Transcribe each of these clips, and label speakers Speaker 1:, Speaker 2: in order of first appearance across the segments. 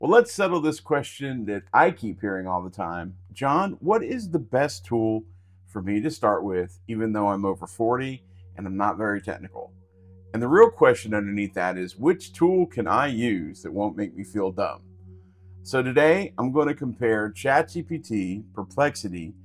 Speaker 1: Well, let's settle this question that I keep hearing all the time. John, what is the best tool for me to start with, even though I'm over 40 and I'm not very technical? And the real question underneath that is, which tool can I use that won't make me feel dumb? So today I'm going to compare ChatGPT, Perplexity,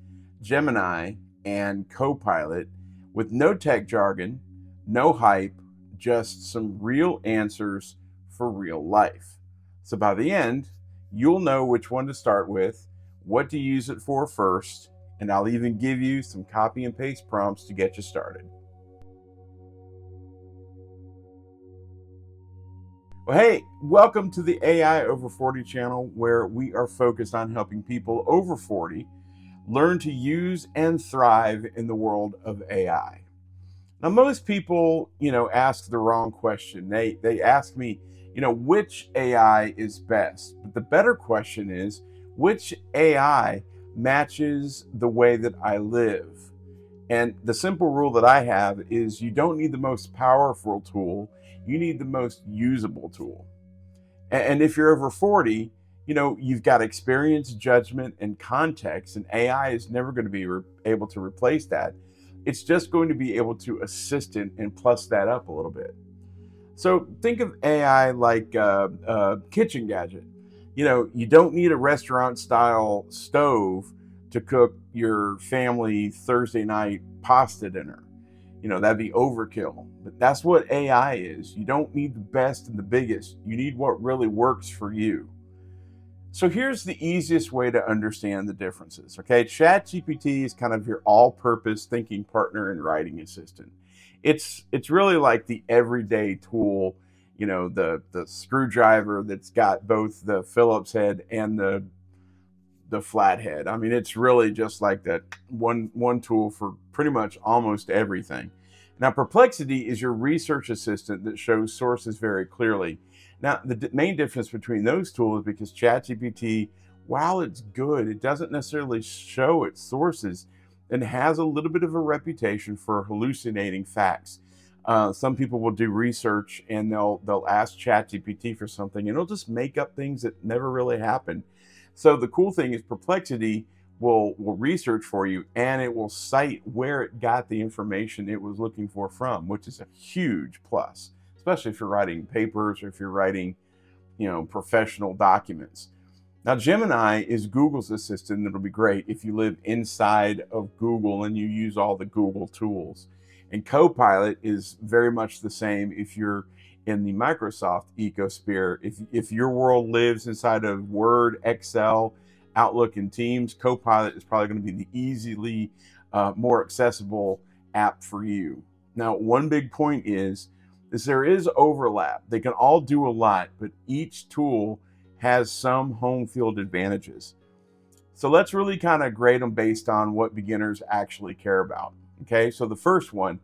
Speaker 1: Gemini, and Copilot with no tech jargon, no hype, just some real answers for real life. So by the end, you'll know which one to start with, what to use it for first, and I'll even give you some copy and paste prompts to get you started. Well, hey, welcome to the AI Over 40 channel, where we are focused on helping people over 40 learn to use and thrive in the world of AI. Now, most people, ask the wrong question. They ask me, which AI is best? But the better question is, which AI matches the way that I live? And the simple rule that I have is you don't need the most powerful tool, you need the most usable tool. And if you're over 40, you've got experience, judgment, and context, and AI is never going to be able to replace that. It's just going to be able to assist and plus that up a little bit. So think of AI like a kitchen gadget. You don't need a restaurant style stove to cook your family Thursday night pasta dinner. That'd be overkill. But that's what AI is. You don't need the best and the biggest. You need what really works for you. So here's the easiest way to understand the differences. Okay, ChatGPT is kind of your all-purpose thinking partner and writing assistant. It's really like the everyday tool, the screwdriver that's got both the Phillips head and the flathead. I mean, it's really just like that one tool for pretty much almost everything. Now, Perplexity is your research assistant that shows sources very clearly. Now, the main difference between those tools is because ChatGPT, while it's good, it doesn't necessarily show its sources and has a little bit of a reputation for hallucinating facts. Some people will do research and they'll ask ChatGPT for something and it'll just make up things that never really happened. So the cool thing is Perplexity will research for you and it will cite where it got the information it was looking for from, which is a huge plus, especially if you're writing papers or if you're writing, professional documents. Now, Gemini is Google's assistant. That'll be great if you live inside of Google and you use all the Google tools. And Copilot is very much the same if you're in the Microsoft ecosphere. If your world lives inside of Word, Excel, Outlook, and Teams, Copilot is probably going to be the easily more accessible app for you. Now, one big point is there is overlap. They can all do a lot, but each tool has some home field advantages. So let's really kind of grade them based on what beginners actually care about. Okay, so the first one,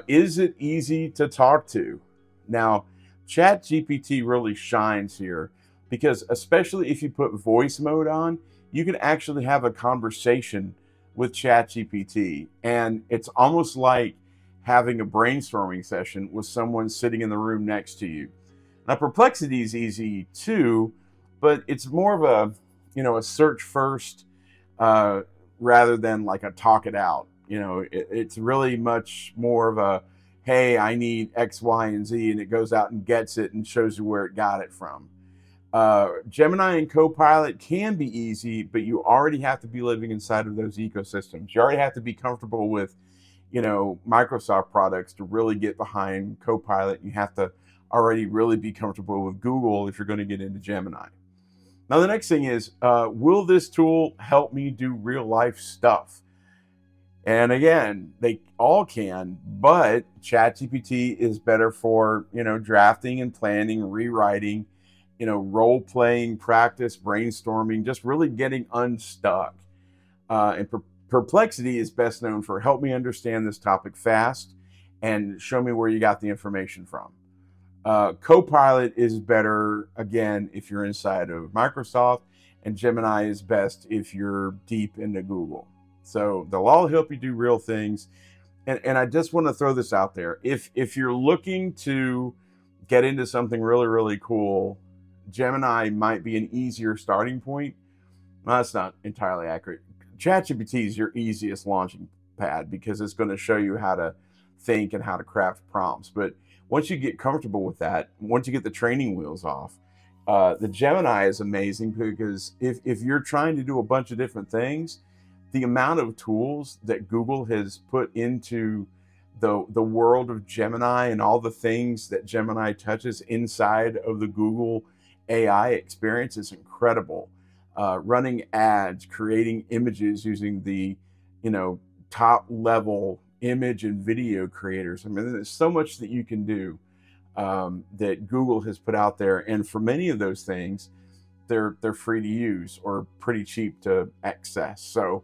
Speaker 1: is it easy to talk to? Now, ChatGPT really shines here because especially if you put voice mode on, you can actually have a conversation with ChatGPT. And it's almost like having a brainstorming session with someone sitting in the room next to you. Now, Perplexity is easy too, but it's more of a search first rather than like a talk it out. It's really much more of a, hey, I need X, Y, and Z, and it goes out and gets it and shows you where it got it from. Gemini and Copilot can be easy, but you already have to be living inside of those ecosystems. You already have to be comfortable with, Microsoft products to really get behind Copilot. You have to already really be comfortable with Google if you're going to get into Gemini. Now, the next thing is, will this tool help me do real life stuff? And again, they all can, but ChatGPT is better for, drafting and planning, rewriting, role playing, practice, brainstorming, just really getting unstuck. And Perplexity is best known for help me understand this topic fast and show me where you got the information from. Copilot is better, again, if you're inside of Microsoft, and Gemini is best if you're deep into Google. So they'll all help you do real things. And I just want to throw this out there. If you're looking to get into something really, really cool, Gemini might be an easier starting point. Well, that's not entirely accurate. ChatGPT is your easiest launching pad because it's going to show you how to think and how to craft prompts. But once you get comfortable with that, once you get the training wheels off, the Gemini is amazing because if you're trying to do a bunch of different things, the amount of tools that Google has put into the world of Gemini and all the things that Gemini touches inside of the Google AI experience is incredible. Running ads, creating images using the, top level image and video creators. I mean, there's so much that you can do that Google has put out there, and for many of those things, they're free to use or pretty cheap to access. So,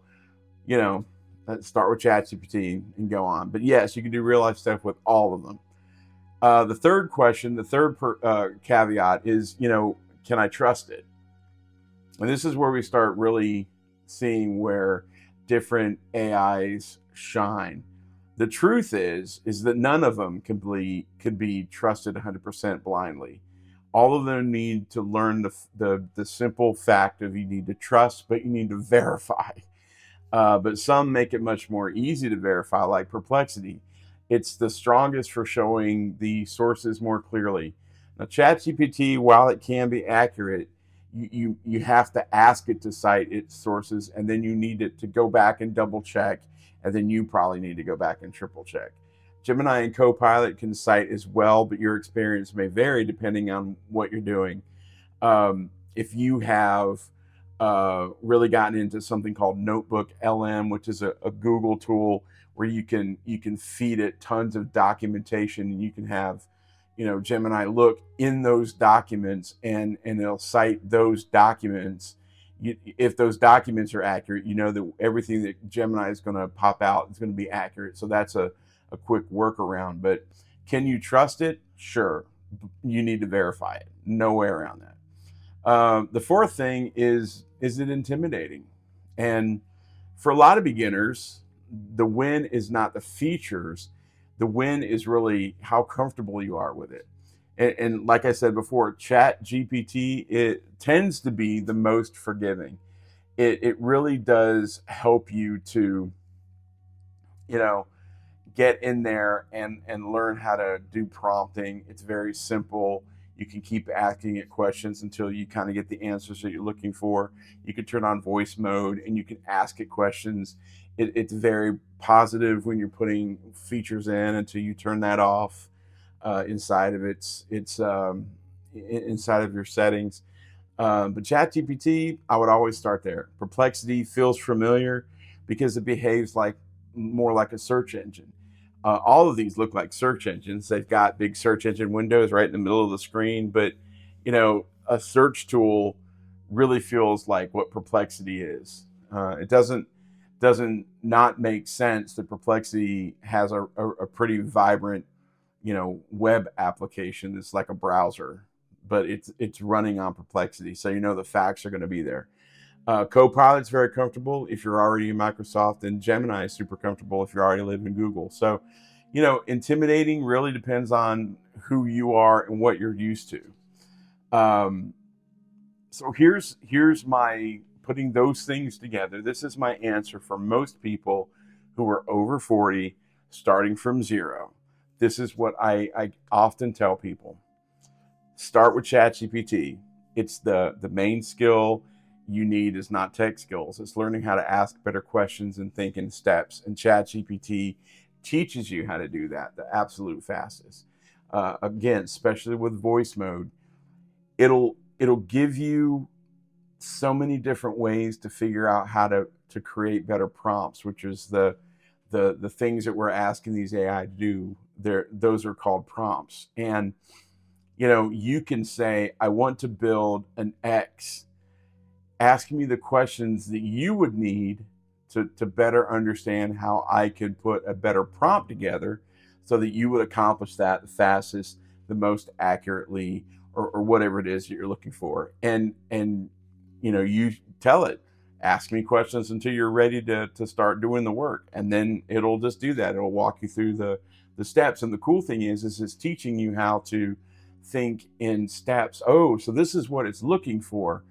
Speaker 1: let's start with ChatGPT and go on. But yes, you can do real life stuff with all of them. The third question, the third caveat is, can I trust it? And this is where we start really seeing where different AIs shine. The truth is that none of them could be trusted 100% blindly. All of them need to learn the simple fact of you need to trust, but you need to verify. But some make it much more easy to verify, like Perplexity. It's the strongest for showing the sources more clearly. Now, ChatGPT, while it can be accurate, you have to ask it to cite its sources, and then you need it to go back and double check, and then you probably need to go back and triple check. Gemini and Copilot can cite as well, but your experience may vary depending on what you're doing. If you have really gotten into something called Notebook LM, which is a Google tool where you can feed it tons of documentation, and you can have Gemini look in those documents and it'll cite those documents. If those documents are accurate, that everything that Gemini is going to pop out is going to be accurate. So that's a quick workaround. But can you trust it? Sure. You need to verify it. No way around that. The fourth thing is it intimidating? And for a lot of beginners, the win is not the features. The win is really how comfortable you are with it. And like I said before, ChatGPT, it tends to be the most forgiving. It really does help you to, get in there and learn how to do prompting. It's very simple. You can keep asking it questions until you kind of get the answers that you're looking for. You can turn on voice mode and you can ask it questions. It's very positive when you're putting features in until you turn that off inside of inside of your settings. But ChatGPT, I would always start there. Perplexity feels familiar because it behaves more like a search engine. All of these look like search engines. They've got big search engine windows right in the middle of the screen, but a search tool really feels like what Perplexity is. It doesn't not make sense that Perplexity has a pretty vibrant, web application that's like a browser, but it's running on Perplexity, so the facts are going to be there. Copilot's very comfortable if you're already in Microsoft, and Gemini is super comfortable if you already live in Google. So, intimidating really depends on who you are and what you're used to. So here's my putting those things together. This is my answer for most people who are over 40, starting from zero. This is what I often tell people. Start with ChatGPT. It's the main skill you need is not tech skills. It's learning how to ask better questions and think in steps. And ChatGPT teaches you how to do that the absolute fastest. Again, especially with voice mode, it'll give you so many different ways to figure out how to create better prompts, which is the things that we're asking these AI to do. Those are called prompts. And you can say, I want to build an X. Ask me the questions that you would need to better understand how I could put a better prompt together so that you would accomplish that the fastest, the most accurately, or whatever it is that you're looking for. And you tell it, ask me questions until you're ready to start doing the work. And then it'll just do that. It'll walk you through the steps. And the cool thing is it's teaching you how to think in steps. Oh, so this is what it's looking for.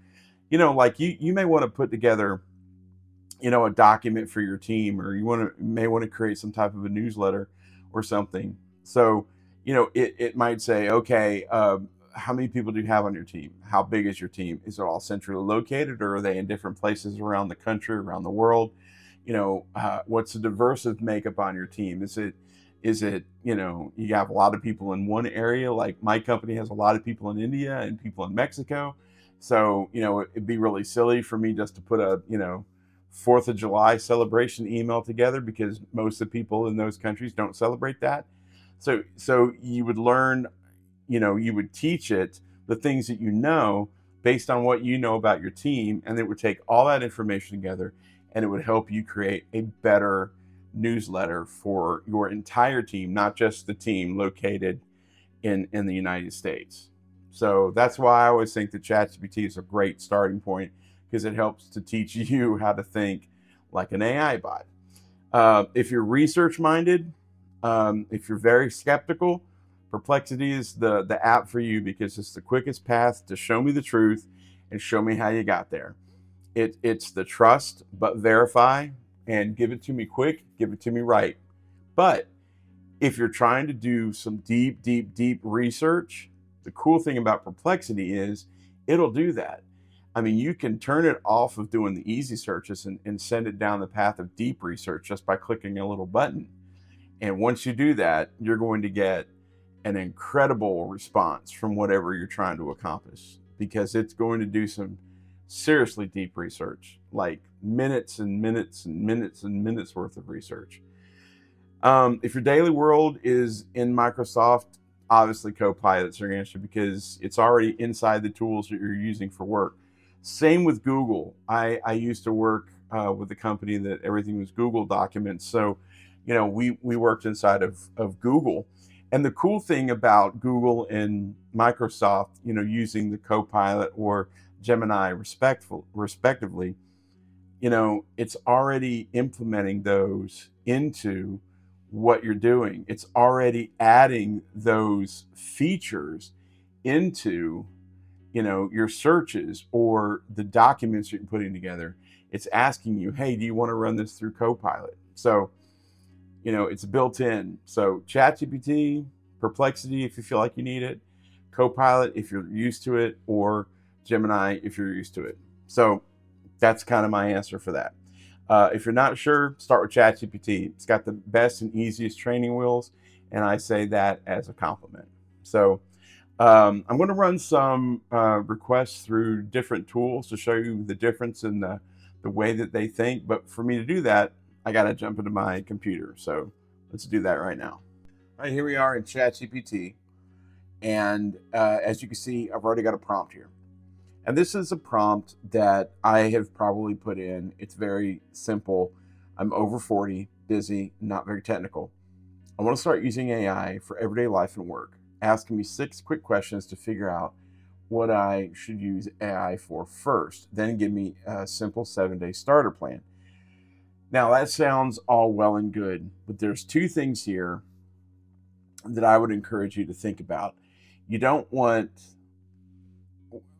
Speaker 1: Like you may want to put together, a document for your team, or may want to create some type of a newsletter or something. So, it might say, okay, how many people do you have on your team? How big is your team? Is it all centrally located, or are they in different places around the country, around the world? What's the diverse makeup on your team? Is it you have a lot of people in one area? Like my company has a lot of people in India and people in Mexico. So, it'd be really silly for me just to put a, 4th of July celebration email together, because most of the people in those countries don't celebrate that. So you would learn, you would teach it the things that based on what you know about your team, and it would take all that information together, and it would help you create a better newsletter for your entire team, not just the team located in the United States. So that's why I always think that ChatGPT is a great starting point, because it helps to teach you how to think like an AI bot. If you're research minded, if you're very skeptical, Perplexity is the app for you, because it's the quickest path to show me the truth and show me how you got there. It's the trust but verify, and give it to me quick, give it to me right. But if you're trying to do some deep research, the cool thing about Perplexity is it'll do that. I mean, you can turn it off of doing the easy searches and send it down the path of deep research just by clicking a little button. And once you do that, you're going to get an incredible response from whatever you're trying to accomplish, because it's going to do some seriously deep research, like minutes and minutes and minutes and minutes worth of research. If your daily world is in Microsoft, obviously Copilot's your answer, because it's already inside the tools that you're using for work. Same with Google. I used to work with a company that everything was Google documents. So, we worked inside of Google. And the cool thing about Google and Microsoft, using the Copilot or Gemini respectively, it's already implementing those into what you're doing. It's already adding those features into, your searches or the documents you're putting together. It's asking you, hey, do you want to run this through Copilot? So, it's built in. So ChatGPT, Perplexity, if you feel like you need it, Copilot, if you're used to it, or Gemini, if you're used to it. So that's kind of my answer for that. If you're not sure, start with ChatGPT. It's got the best and easiest training wheels, and I say that as a compliment. So I'm going to run some requests through different tools to show you the difference in the way that they think. But for me to do that, I got to jump into my computer. So let's do that right now. All right, here we are in ChatGPT. And as you can see, I've already got a prompt here. And this is a prompt that I have probably put in. It's very simple. I'm over 40, busy, not very technical. I want to start using AI for everyday life and work. Asking me 6 quick questions to figure out what I should use AI for first. Then give me a simple 7-day starter plan. Now that sounds all well and good, but there's 2 things here that I would encourage you to think about. You don't want,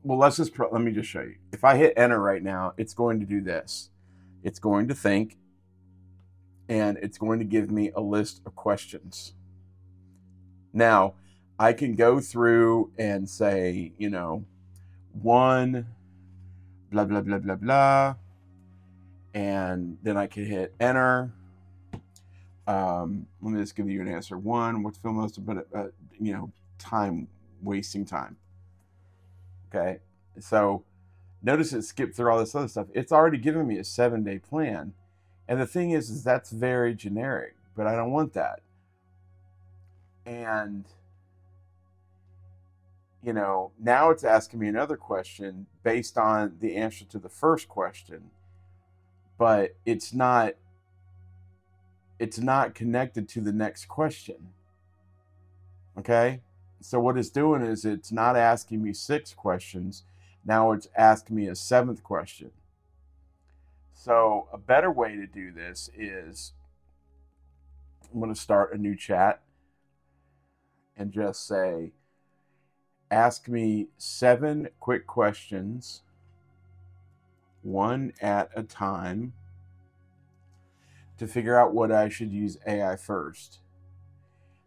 Speaker 1: well, let me just show you. If I hit enter right now, it's going to do this. It's going to think, and it's going to give me a list of questions. Now, I can go through and say, 1, blah, blah, blah, blah, blah. And then I can hit enter. Let me just give you an answer. 1, what's film most about time, wasting time. Okay, so notice it skipped through all this other stuff. It's already given me a 7-day plan. And the thing is that's very generic, but I don't want that. And, now it's asking me another question based on the answer to the first question, but it's not connected to the next question. Okay? So what it's doing is it's not asking me 6 questions. Now it's asking me a 7th question. So a better way to do this is I'm going to start a new chat and just say, ask me 7 quick questions, one at a time, to figure out what I should use AI first.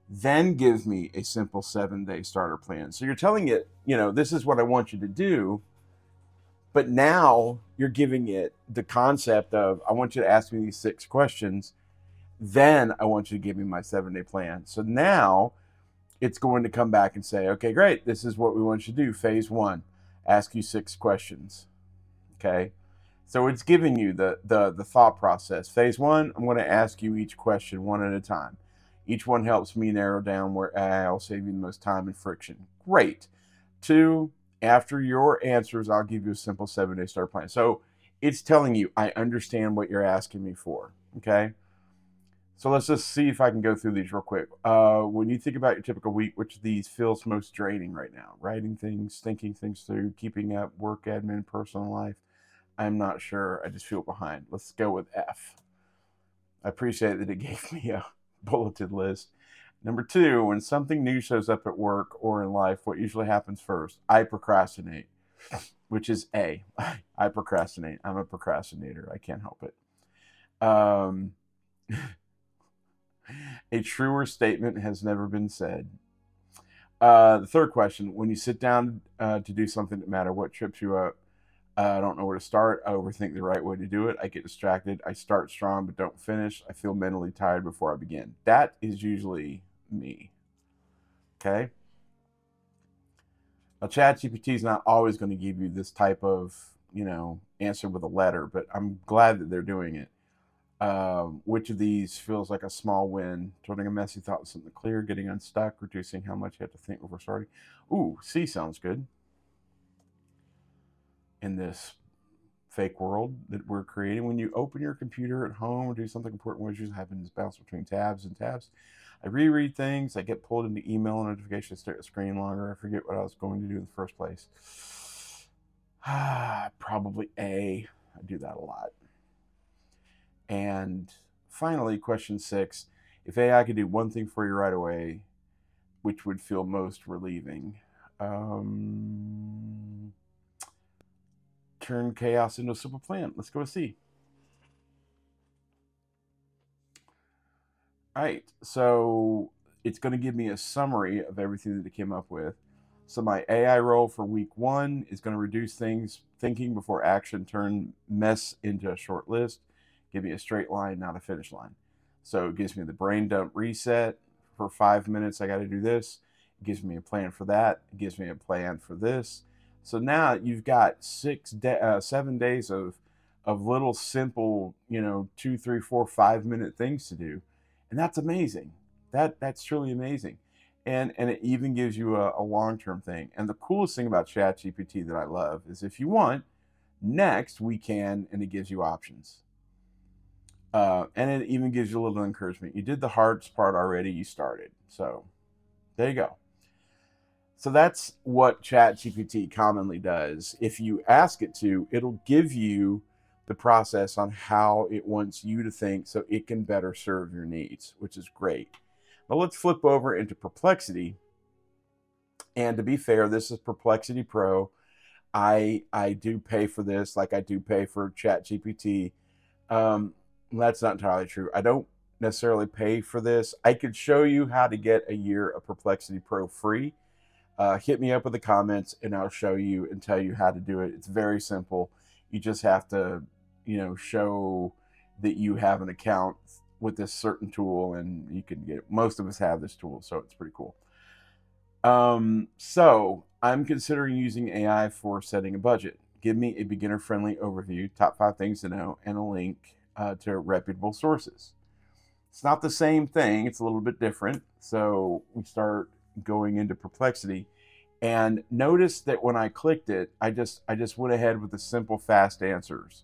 Speaker 1: Then give me a simple 7-day starter plan. So you're telling it, this is what I want you to do. But now you're giving it the concept of, I want you to ask me these 6 questions. Then I want you to give me my 7-day plan. So now it's going to come back and say, okay, great. This is what we want you to do. Phase 1, ask you 6 questions. Okay. So it's giving you the thought process. Phase 1, I'm going to ask you each question one at a time. Each one helps me narrow down where I'll save you the most time and friction. Great. 2, after your answers, I'll give you a simple 7-day start plan. So it's telling you, I understand what you're asking me for. Okay. So let's just see if I can go through these real quick. When you think about your typical week, which of these feels most draining right now? Writing things, thinking things through, keeping up, work, admin, personal life. I'm not sure. I just feel behind. Let's go with F. I appreciate that it gave me a bulleted list. Number 2, when something new shows up at work or in life, what usually happens first? I procrastinate, which is A. I procrastinate. I'm a procrastinator. I can't help it. A truer statement has never been said. The third question, when you sit down to do something that matters, what trips you up? I don't know where to start. I overthink the right way to do it. I get distracted. I start strong but don't finish. I feel mentally tired before I begin. That is usually me. Okay? Now, ChatGPT is not always going to give you this type of, answer with a letter, but I'm glad that they're doing it. Which of these feels like a small win? Turning a messy thought into something clear, getting unstuck, reducing how much you have to think before starting. Ooh, C sounds good. In this fake world that we're creating, when you open your computer at home or do something important, what usually happens is bounce between tabs and tabs. I reread things. I get pulled into email notifications, stare at the screen longer. I forget what I was going to do in the first place. Probably A. I do that a lot. And finally, question 6, if AI could do one thing for you right away, which would feel most relieving? Turn chaos into a simple plan. Let's go with C. All right, so it's going to give me a summary of everything that it came up with. So my AI role for week 1 is going to reduce thinking before action, turn mess into a short list, give me a straight line, not a finish line. So it gives me the brain dump reset. For 5 minutes, I got to do this. It gives me a plan for that. It gives me a plan for this. So now you've got 7 days of little simple, 2, 3, 4, 5-minute things to do. And that's amazing. That's truly amazing. And it even gives you a long-term thing. And the coolest thing about ChatGPT that I love is if you want, next we can, and it gives you options. And it even gives you a little encouragement. You did the hardest part already. You started. So there you go. So that's what ChatGPT commonly does. If you ask it to, it'll give you the process on how it wants you to think so it can better serve your needs, which is great. Now let's flip over into Perplexity. And to be fair, this is Perplexity Pro. I do pay for this like I do pay for ChatGPT. That's not entirely true. I don't necessarily pay for this. I could show you how to get a year of Perplexity Pro free. Hit me up in the comments and I'll show you and tell you how to do it. It's very simple. You just have to, show that you have an account with this certain tool and you can get it. Most of us have this tool, so it's pretty cool. So I'm considering using AI for setting a budget. Give me a beginner-friendly overview, top 5 things to know, and a link to reputable sources. It's not the same thing. It's a little bit different. So we start going into Perplexity, and notice that when I clicked it, I just went ahead with the simple, fast answers.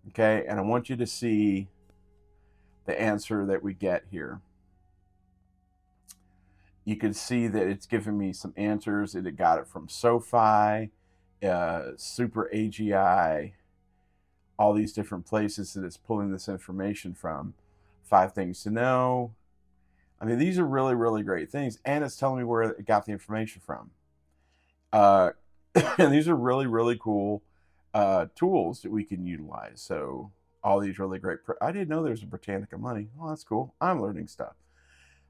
Speaker 1: Okay, and I want you to see the answer that we get here. You can see that it's giving me some answers, and it got it from SoFi, Super AGI, all these different places that it's pulling this information from. 5 things to know. I mean, these are really, really great things, and it's telling me where it got the information from. Uh, and these are really, really cool tools that we can utilize. So all these really great. I didn't know there's a Britannica money. Oh, that's cool. I'm learning stuff.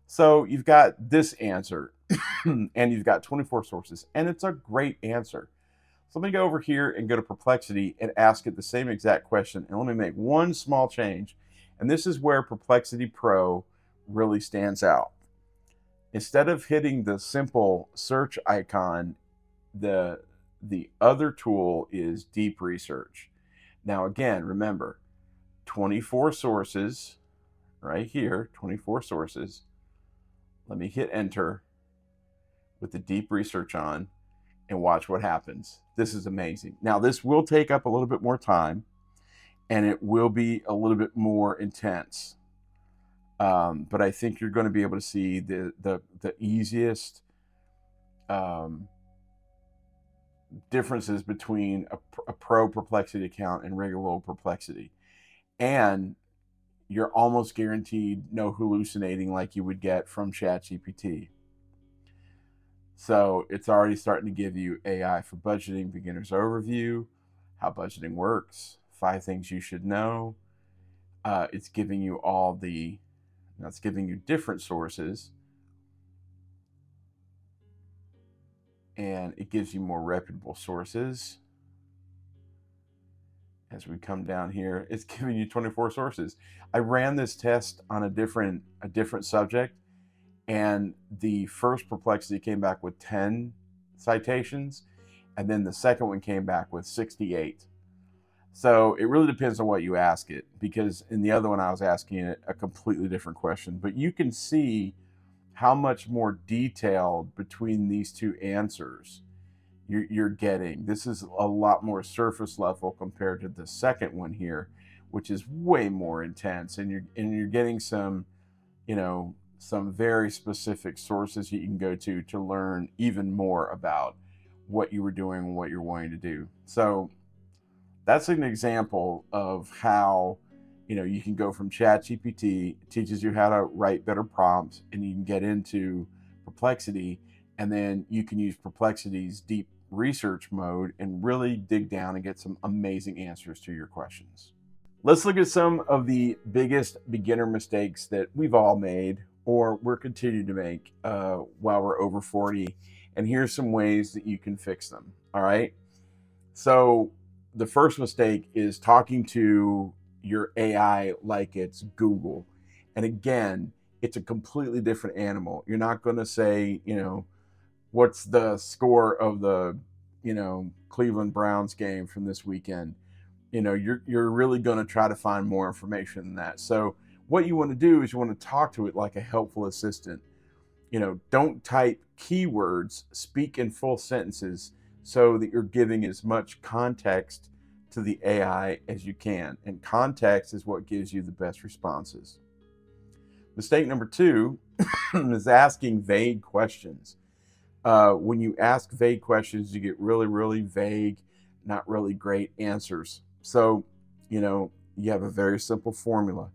Speaker 1: So you've got this answer, and you've got 24 sources, and it's a great answer. So let me go over here and go to Perplexity and ask it the same exact question. And let me make one small change. And this is where Perplexity Pro really stands out. Instead of hitting the simple search icon, the other tool is deep research. Now again, remember, 24 sources right here, 24 sources. Let me hit enter with the deep research on and watch what happens. This is amazing. Now this will take up a little bit more time and it will be a little bit more intense. But I think you're going to be able to see the easiest differences between a pro Perplexity account and regular old Perplexity. And you're almost guaranteed no hallucinating like you would get from ChatGPT. So it's already starting to give you AI for budgeting, beginner's overview, how budgeting works, 5 things you should know. It's giving you it's giving you different sources. And it gives you more reputable sources. As we come down here, it's giving you 24 sources. I ran this test on a different subject, and the first Perplexity came back with 10 citations, and then the second one came back with 68. So it really depends on what you ask it, because in the other one I was asking it a completely different question. But you can see how much more detailed between these two answers you're getting. This is a lot more surface level compared to the second one here, which is way more intense, and you're getting some, some very specific sources you can go to learn even more about what you were doing and what you're wanting to do. So that's an example of how you can go from ChatGPT, teaches you how to write better prompts, and you can get into Perplexity, and then you can use Perplexity's deep research mode and really dig down and get some amazing answers to your questions. Let's look at some of the biggest beginner mistakes that we've all made or we're continuing to make while we're over 40. And here's some ways that you can fix them. All right. So the first mistake is talking to your AI like it's Google. And again, it's a completely different animal. You're not going to say, what's the score of the, Cleveland Browns game from this weekend? You're really going to try to find more information than that. So what you want to do is you want to talk to it like a helpful assistant. Don't type keywords, speak in full sentences so that you're giving as much context to the AI as you can. And context is what gives you the best responses. Mistake number 2 is asking vague questions. When you ask vague questions, you get really, really vague, not really great answers. So, you have a very simple formula.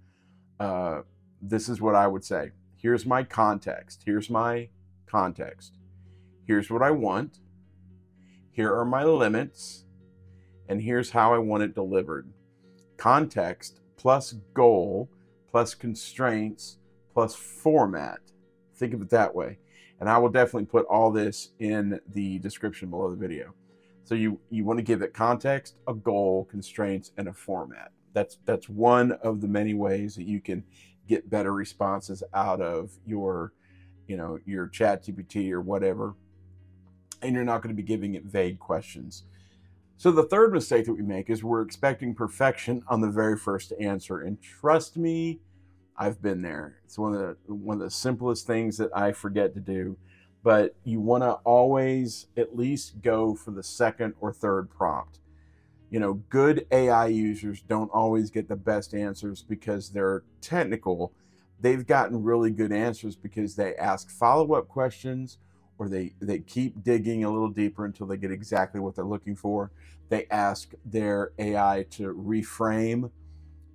Speaker 1: This is what I would say. Here's my context. Here's my context. Here's what I want. Here are my limits. And here's how I want it delivered. Context plus goal plus constraints plus format. Think of it that way. And I will definitely put all this in the description below the video. So you want to give it context, a goal, constraints, and a format. That's one of the many ways that you can get better responses out of your ChatGPT or whatever. And you're not going to be giving it vague questions. So the third mistake that we make is we're expecting perfection on the very first answer. And trust me, I've been there. It's one of the simplest things that I forget to do. But you want to always at least go for the second or third prompt. Good AI users don't always get the best answers because they're technical. They've gotten really good answers because they ask follow-up questions, or they keep digging a little deeper until they get exactly what they're looking for. They ask their AI to reframe,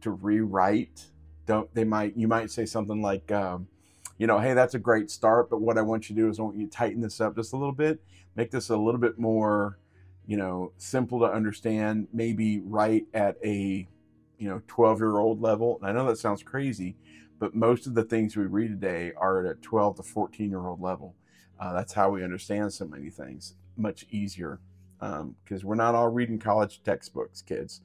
Speaker 1: to rewrite. You might say something like, hey, that's a great start, but what I want you to do is I want you to tighten this up just a little bit. make this a little bit more, simple to understand, maybe right at a, 12-year-old level. And I know that sounds crazy, but most of the things we read today are at a 12 to 14-year-old level. That's how we understand so many things much easier, because we're not all reading college textbooks, kids.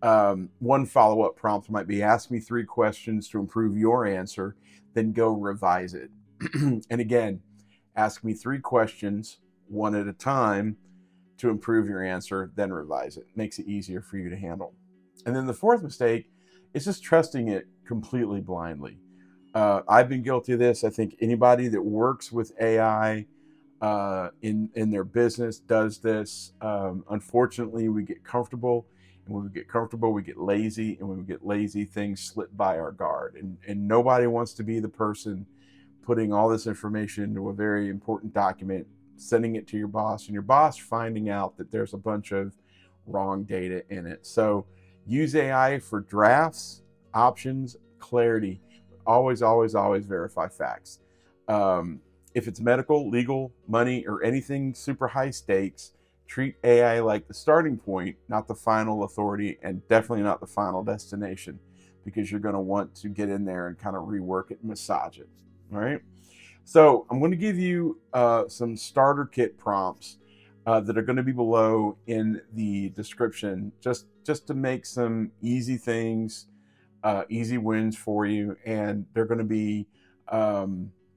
Speaker 1: One follow-up prompt might be, ask me 3 questions to improve your answer, then go revise it. And again, ask me 3 questions, one at a time, to improve your answer, then revise it. Makes it easier for you to handle. And then the 4th mistake is just trusting it completely blindly. I've been guilty of this. I think anybody that works with AI in their business does this. Unfortunately, we get comfortable. And when we get comfortable, we get lazy. And when we get lazy, things slip by our guard. And nobody wants to be the person putting all this information into a very important document, sending it to your boss, and your boss finding out that there's a bunch of wrong data in it. So use AI for drafts, options, clarity. Always, always, always verify facts. If it's medical, legal, money, or anything super high stakes, treat AI like the starting point, not the final authority, and definitely not the final destination, because you're going to want to get in there and kind of rework it and massage it. All right. So I'm going to give you some starter kit prompts that are going to be below in the description, just to make some easy things, easy wins for you. And they're going to be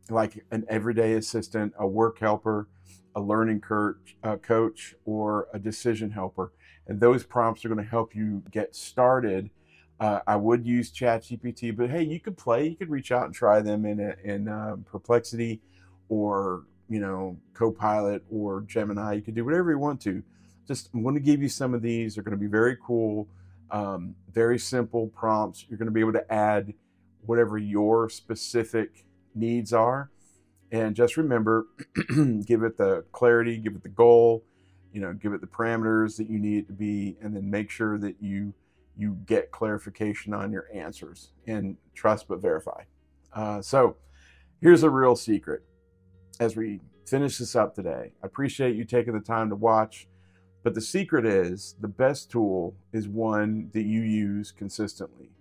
Speaker 1: like an everyday assistant, a work helper, a learning coach, or a decision helper. And those prompts are going to help you get started. I would use ChatGPT, but hey, you could reach out and try them in Perplexity, or Copilot, or Gemini. You could do whatever you want to. I'm going to give you some of these. They're going to be very cool, very simple prompts. You're going to be able to add whatever your specific needs are. And just remember, give it the clarity, give it the goal, give it the parameters that you need it to be, and then make sure that you get clarification on your answers, and trust but verify. So here's a real secret as we finish this up today. I appreciate you taking the time to watch, but the secret is the best tool is one that you use consistently.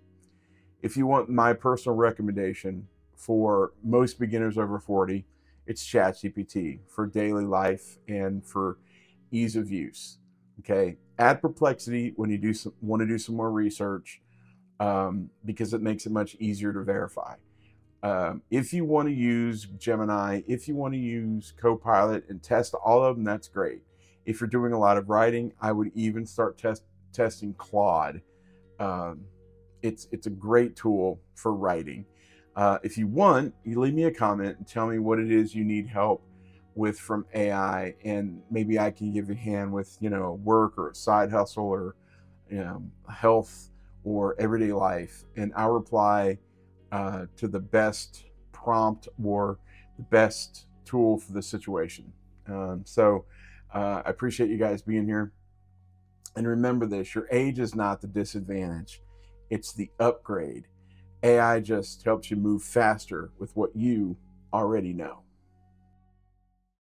Speaker 1: If you want my personal recommendation for most beginners over 40, it's ChatGPT for daily life and for ease of use. Okay, add Perplexity when you want to do some more research, because it makes it much easier to verify. If you want to use Gemini, if you want to use Copilot and test all of them, that's great. If you're doing a lot of writing, I would even start testing Claude. It's a great tool for writing. If you want, you leave me a comment and tell me what it is you need help with from AI, and maybe I can give you a hand with work or a side hustle, or health or everyday life, and I'll reply to the best prompt or the best tool for the situation. So I appreciate you guys being here, and remember this: your age is not the disadvantage, it's the upgrade. AI just helps you move faster with what you already know.